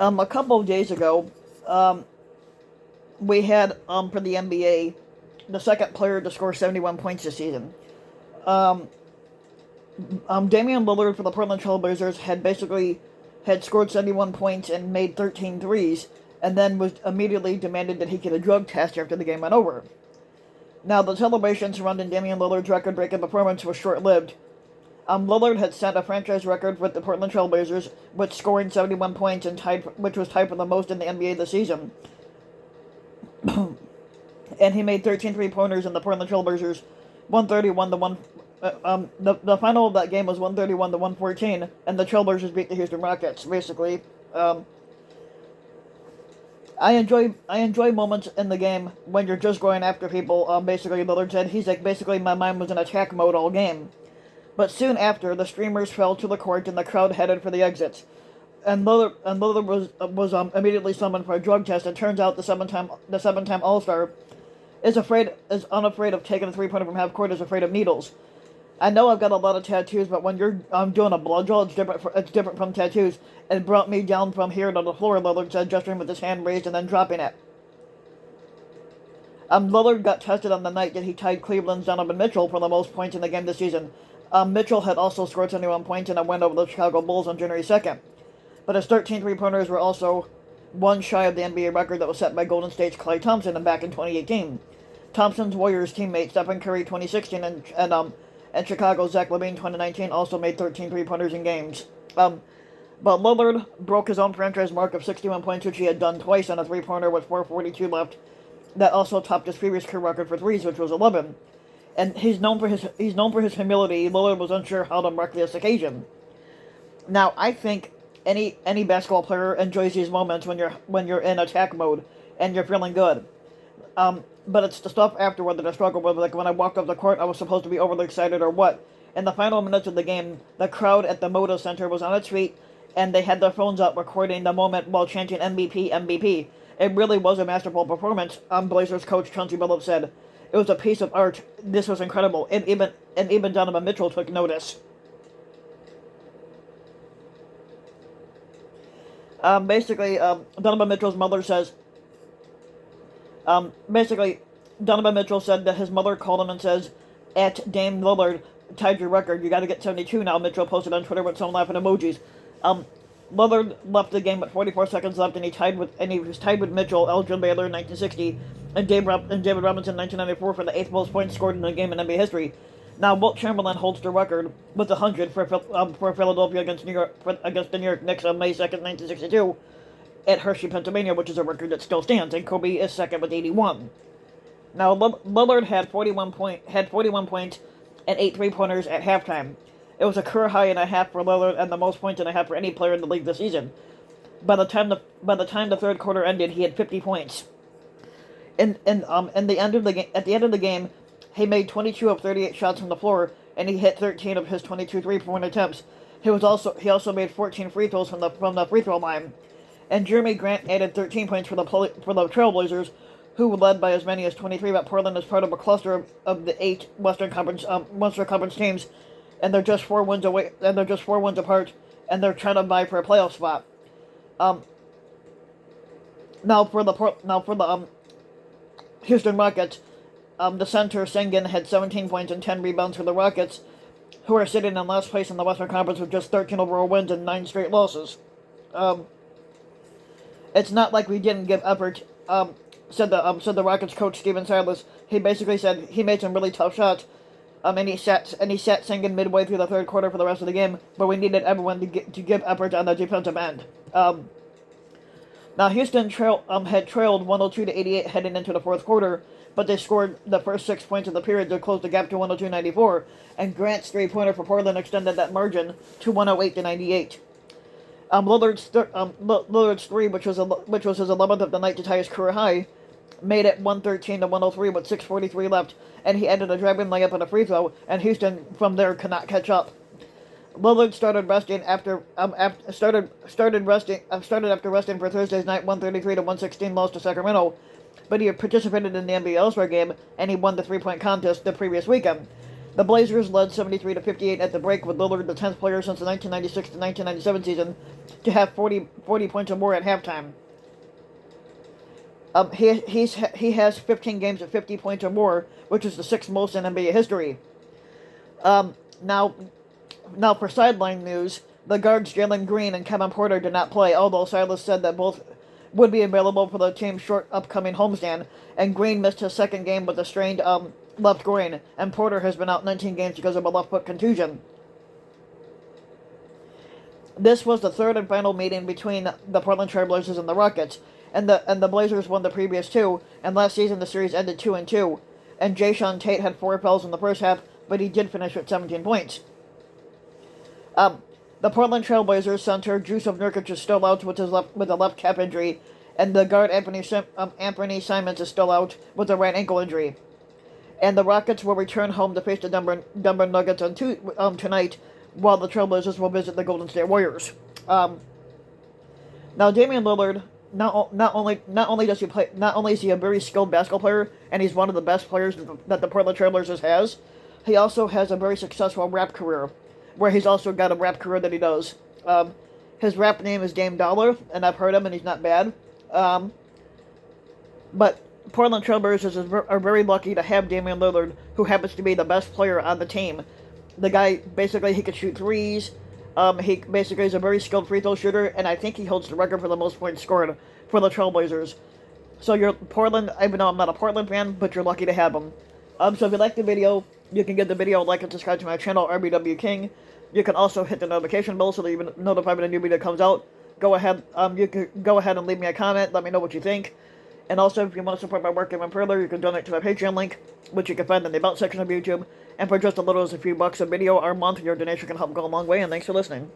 A couple of days ago, um, we had for the NBA the second player to score 71 points this season. Um, Damian Lillard for the Portland Trailblazers had scored 71 points and made 13 threes, and then was immediately demanded that he get a drug test after the game went over. Now, the celebration surrounding Damian Lillard's record-breaking performance was short-lived. Lillard had set a franchise record with the Portland Trailblazers, with scoring 71 points which was tied for the most in the NBA this season. And he made 13 three-pointers in the Portland Trailblazers 131 to 1. The final of that game was 131 to 114, and the Trailblazers beat the Houston Rockets. Basically, I enjoy moments in the game when you're just going after people. Basically, Lillard said he's like, basically my mind was in attack mode all game. But soon after, the streamers fell to the court and the crowd headed for the exits. And Lillard was immediately summoned for a drug test. It turns out the seven-time All-Star is unafraid of taking a three-pointer from half court, is afraid of needles. I know I've got a lot of tattoos, but when you're doing a blood draw, it's different from tattoos. It brought me down from here to the floor, Lillard said, gesturing with his hand raised and then dropping it. Lillard got tested on the night that he tied Cleveland's Donovan Mitchell for the most points in the game this season. Mitchell had also scored 71 points in a win over the Chicago Bulls on January 2nd. But his 13 three-pointers were also one shy of the NBA record that was set by Golden State's Klay Thompson back in 2018. Thompson's Warriors teammate Stephen Curry 2016 and Chicago's Zach LaVine 2019 also made 13 three-pointers in games. But Lillard broke his own franchise mark of 61 points, which he had done twice on a three-pointer with 4:42 left. That also topped his previous career record for threes, which was 11. And he's known for his humility. Lillard was unsure how to mark this occasion. Now, I think any basketball player enjoys these moments when you're in attack mode and you're feeling good. But it's the stuff afterward that I struggle with. Like when I walked off the court, I was supposed to be overly excited or what. In the final minutes of the game, the crowd at the Moda Center was on its feet, and they had their phones up recording the moment while chanting MVP, MVP. It really was a masterful performance. Blazers coach Chauncey Billups said, "It was a piece of art. This was incredible." And even Donovan Mitchell took notice. Donovan Mitchell's mother says, Donovan Mitchell said that his mother called him and says, "At Dame Lillard, tied your record. You got to get 72 now." Mitchell posted on Twitter with some laughing emojis. Lillard left the game with 44 seconds left, and he was tied with Mitchell, Elgin Baylor in 1960, and David Robinson in 1994 for the eighth most points scored in a game in NBA history. Now, Wilt Chamberlain holds the record with 100 for Philadelphia against the New York Knicks on May 2nd, 1962, at Hershey, Pennsylvania, which is a record that still stands, and Kobe is second with 81. Now, Lillard had 41 points and 8 three-pointers at halftime. It was a career high and a half for Lillard and the most points and a half for any player in the league this season. By the time the third quarter ended, he had 50 points. At the end of the game, he made 22 of 38 shots from the floor, and he hit 13 of his 22 three-point attempts. He also made 14 free throws from the free throw line. And Jeremy Grant added 13 points for the Trailblazers, who were led by as many as 23. But Portland is part of a cluster of the 8 Western Conference teams, and they're just 4 wins away. And they're just 4 wins apart, and they're trying to vie for a playoff spot. Now for the Houston Rockets, the center Sengun had 17 points and 10 rebounds for the Rockets, who are sitting in last place in the Western Conference with just 13 overall wins and 9 straight losses. It's not like we didn't give effort, said the Rockets coach Steven Silas. He basically said he made some really tough shots, and he sat Sengun midway through the third quarter for the rest of the game, but we needed everyone to give effort on the defensive end. Now Houston had trailed 102-88 heading into the fourth quarter, but they scored the first 6 points of the period to close the gap to 102-94, and Grant's three-pointer for Portland extended that margin to 108-98. Lillard's three, which was his 11th of the night to tie his career high, made it 113-103 with 6:43 left, and he added a driving layup and a free throw, and Houston from there could not catch up. Lillard started after resting for Thursday's night 133-116 loss to Sacramento, but he participated in the NBA All-Star game, and he won the three-point contest the previous weekend. The Blazers led 73-58 at the break, with Lillard the 10th player since the 1996 to 1997 season to have 40 points or more at halftime. He has 15 games at 50 points or more, which is the 6th most in NBA history. Now for sideline news, the guards Jalen Green and Kevin Porter did not play, although Silas said that both would be available for the team's short upcoming homestand, and Green missed his second game with a strained left groin, and Porter has been out 19 games because of a left foot contusion. This was the third and final meeting between the Portland Trailblazers and the Rockets, and the Blazers won the previous two, and last season the series ended 2-2, and Jae'Sean Tate had 4 fouls in the first half, but he did finish with 17 points. The Portland Trailblazers center Jusuf Nurkic is still out with a left calf injury, and the guard Anthony Simons is still out with a right ankle injury. And the Rockets will return home to face the Denver Nuggets on tonight, while the Trailblazers will visit the Golden State Warriors. Now Damian Lillard, not only is he a very skilled basketball player, and he's one of the best players that the Portland Trailblazers has, he also has a very successful rap career, where he's also got a rap career that he does. His rap name is Dame Dollar, and I've heard him, and he's not bad. But Portland Trailblazers are very lucky to have Damian Lillard, who happens to be the best player on the team. The guy, basically, he can shoot threes. He basically is a very skilled free throw shooter, and I think he holds the record for the most points scored for the Trailblazers. So you're Portland, even though I'm not a Portland fan, but you're lucky to have him. So if you like the video, you can give the video a like and subscribe to my channel, RBW King. You can also hit the notification bell so that you're notified when a new video comes out. Go ahead, you can go ahead and leave me a comment. Let me know what you think. And also, if you want to support my work even further, you can donate to my Patreon link, which you can find in the About section of YouTube. And for just as little as a few bucks a video or a month, your donation can help go a long way. And thanks for listening.